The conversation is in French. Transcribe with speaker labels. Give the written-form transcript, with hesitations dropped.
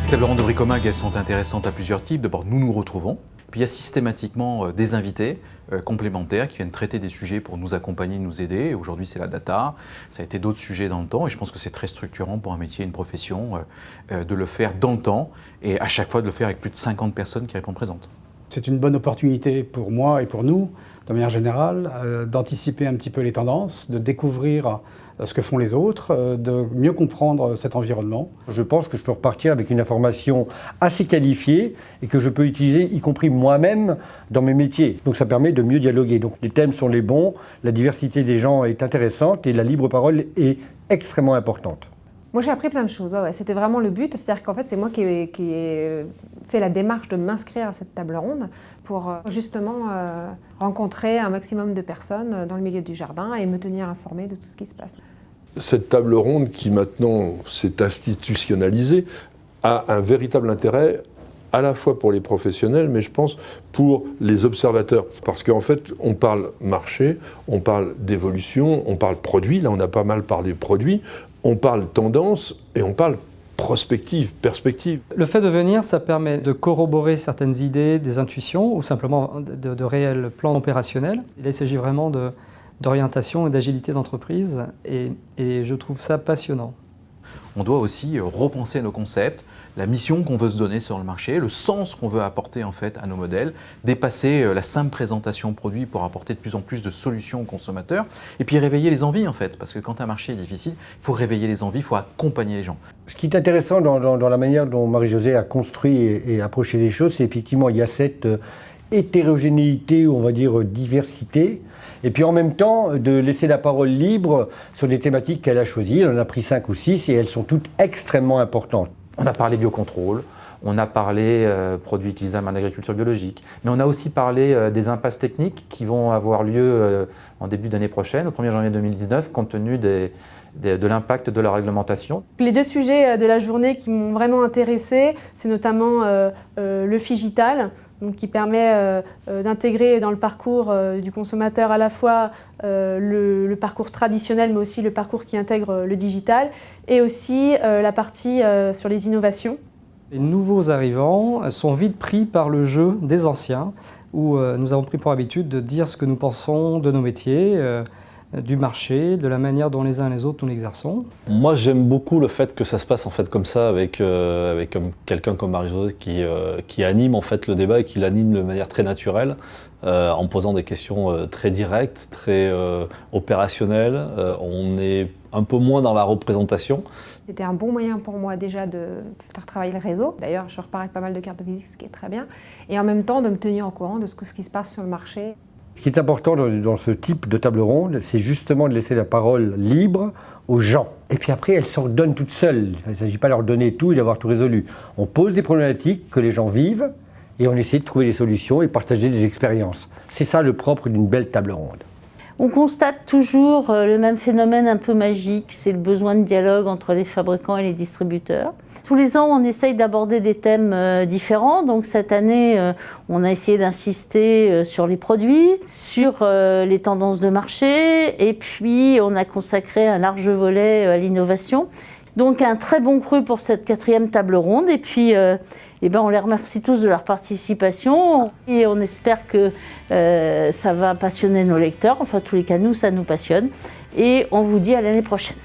Speaker 1: Les tables rondes de Bricomag, elles sont intéressantes à plusieurs types. D'abord, nous nous retrouvons. Puis il y a systématiquement des invités complémentaires qui viennent traiter des sujets pour nous accompagner, nous aider. Aujourd'hui, c'est la data. Ça a été d'autres sujets dans le temps. Et je pense que c'est très structurant pour un métier, une profession, de le faire dans le temps et à chaque fois de le faire avec plus de 50 personnes qui répondent présentes.
Speaker 2: C'est une bonne opportunité pour moi et pour nous, de manière générale, d'anticiper un petit peu les tendances, de découvrir ce que font les autres, de mieux comprendre cet environnement.
Speaker 3: Je pense que je peux repartir avec une information assez qualifiée et que je peux utiliser, y compris moi-même, dans mes métiers. Donc ça permet de mieux dialoguer. Donc les thèmes sont les bons, la diversité des gens est intéressante et la libre parole est extrêmement importante.
Speaker 4: Moi j'ai appris plein de choses, ouais. C'était vraiment le but, c'est-à-dire qu'en fait c'est moi qui ai fait la démarche de m'inscrire à cette table ronde pour justement rencontrer un maximum de personnes dans le milieu du jardin et me tenir informée de tout ce qui se passe.
Speaker 5: Cette table ronde qui maintenant s'est institutionnalisée a un véritable intérêt à la fois pour les professionnels, mais je pense pour les observateurs. Parce qu'en fait, on parle marché, on parle d'évolution, on parle produit, là on a pas mal parlé produit, on parle tendance et on parle prospective, perspective.
Speaker 6: Le fait de venir, ça permet de corroborer certaines idées, des intuitions ou simplement de réels plans opérationnels. Il s'agit vraiment d'orientation et d'agilité d'entreprise et je trouve ça passionnant.
Speaker 1: On doit aussi repenser nos concepts, la mission qu'on veut se donner sur le marché, le sens qu'on veut apporter en fait à nos modèles, dépasser la simple présentation produit pour apporter de plus en plus de solutions aux consommateurs et puis réveiller les envies en fait, parce que quand un marché est difficile, il faut réveiller les envies, il faut accompagner les gens.
Speaker 3: Ce qui est intéressant dans la manière dont Marie-Josée a construit et approché les choses, c'est effectivement il y a cette hétérogénéité ou on va dire diversité, et puis en même temps de laisser la parole libre sur des thématiques qu'elle a choisies. Elle en a pris 5 ou 6 et elles sont toutes extrêmement importantes.
Speaker 7: On a parlé biocontrôle, on a parlé produits utilisables en agriculture biologique, mais on a aussi parlé des impasses techniques qui vont avoir lieu en début d'année prochaine, au 1er janvier 2019, compte tenu de l'impact de la réglementation.
Speaker 8: Les deux sujets de la journée qui m'ont vraiment intéressée, c'est notamment le Figital, donc qui permet d'intégrer dans le parcours du consommateur à la fois le parcours traditionnel mais aussi le parcours qui intègre le digital et aussi la partie sur les innovations.
Speaker 6: Les nouveaux arrivants sont vite pris par le jeu des anciens où nous avons pris pour habitude de dire ce que nous pensons de nos métiers, du marché, de la manière dont les uns et les autres nous l'exerçons.
Speaker 9: Moi j'aime beaucoup le fait que ça se passe en fait comme ça avec quelqu'un comme Marie-Josée qui anime en fait le débat et qui l'anime de manière très naturelle en posant des questions très directes, très opérationnelles. On est un peu moins dans la représentation.
Speaker 4: C'était un bon moyen pour moi déjà de faire travailler le réseau. D'ailleurs je repars avec pas mal de cartes de visite, ce qui est très bien. Et en même temps de me tenir au courant de ce qui se passe sur le marché.
Speaker 3: Ce qui est important dans ce type de table ronde, c'est justement de laisser la parole libre aux gens. Et puis après, elles s'ordonnent toutes seules. Il ne s'agit pas de leur donner tout et d'avoir tout résolu. On pose des problématiques que les gens vivent et on essaie de trouver des solutions et partager des expériences. C'est ça le propre d'une belle table ronde.
Speaker 10: On constate toujours le même phénomène un peu magique, c'est le besoin de dialogue entre les fabricants et les distributeurs. Tous les ans, on essaye d'aborder des thèmes différents. Donc cette année, on a essayé d'insister sur les produits, sur les tendances de marché, et puis on a consacré un large volet à l'innovation. Donc un très bon cru pour cette 4e table ronde, et puis on les remercie tous de leur participation et on espère que ça va passionner nos lecteurs. Enfin, en tous les cas, nous, ça nous passionne. Et on vous dit à l'année prochaine.